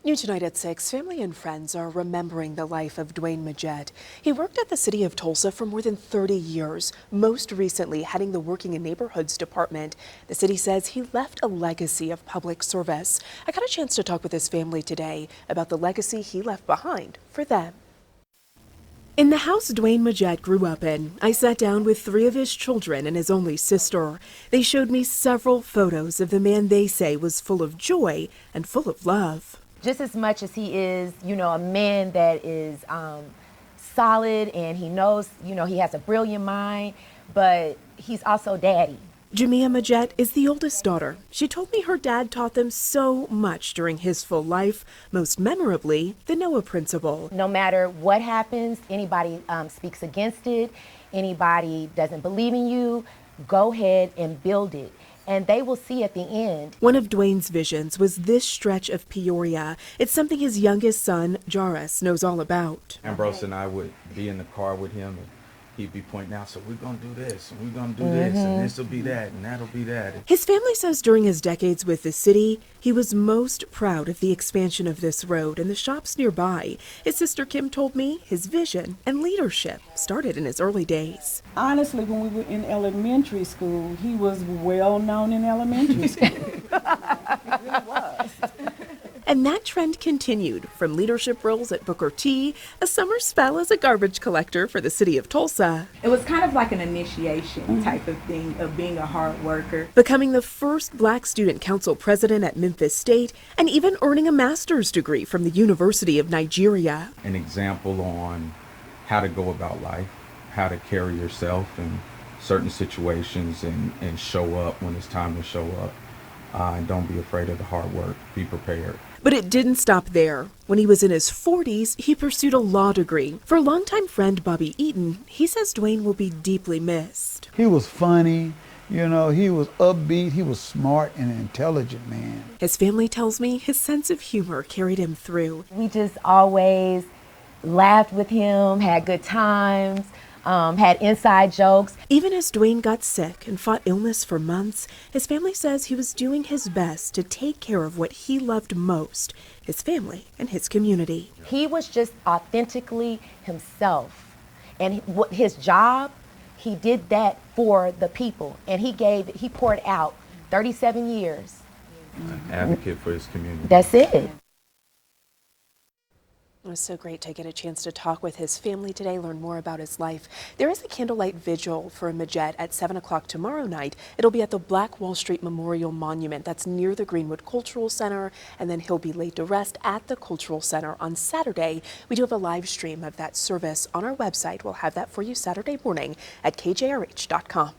New tonight at 6, family and friends are remembering the life of Dwain Midget. He worked at the city of Tulsa for more than 30 years, most recently heading the Working in Neighborhoods department. The city says he left a legacy of public service. I got a chance to talk with his family today about the legacy he left behind for them. In the house Dwain Midget grew up in, I sat down with 3 of his children and his only sister. They showed me several photos of the man they say was full of joy and full of love. Just as much as he is, a man that is solid and he knows, he has a brilliant mind, but he's also daddy. Jamia Midget is the oldest daughter. She told me her dad taught them so much during his full life, most memorably, the Noah principle. No matter what happens, anybody speaks against it, anybody doesn't believe in you, go ahead and build it. And they will see at the end. One of Dwain's visions was this stretch of Peoria. It's something his youngest son, Jairus, knows all about. Ambrose and I would be in the car with him, and he'd be pointing out, so we're going to do this, and we're going to do this, and this will be that, and that'll be that. His family says during his decades with the city, he was most proud of the expansion of this road and the shops nearby. His sister Kim told me his vision and leadership started in his early days. Honestly, when we were in elementary school, he was well known in elementary school. He really was. And that trend continued from leadership roles at Booker T, a summer spell as a garbage collector for the city of Tulsa. It was kind of like an initiation type of thing of being a hard worker. Becoming the first Black Student Council president at Memphis State, and even earning a master's degree from the University of Nigeria. An example on how to go about life, how to carry yourself in certain situations and show up when it's time to show up. And don't be afraid of the hard work. Be prepared. But it didn't stop there. When he was in his 40s, he pursued a law degree. For longtime friend Bobby Eaton, he says Dwain will be deeply missed. He was funny, he was upbeat, he was smart and an intelligent man. His family tells me his sense of humor carried him through. We just always laughed with him, had good times. Had inside jokes. Even as Dwain got sick and fought illness for months, his family says he was doing his best to take care of what he loved most, his family and his community. He was just authentically himself. And his job, he did that for the people. And he poured out 37 years. An advocate for his community. That's it. It was so great to get a chance to talk with his family today, learn more about his life. There is a candlelight vigil for Midget at 7 o'clock tomorrow night. It'll be at the Black Wall Street Memorial Monument. That's near the Greenwood Cultural Center. And then he'll be laid to rest at the Cultural Center on Saturday. We do have a live stream of that service on our website. We'll have that for you Saturday morning at kjrh.com.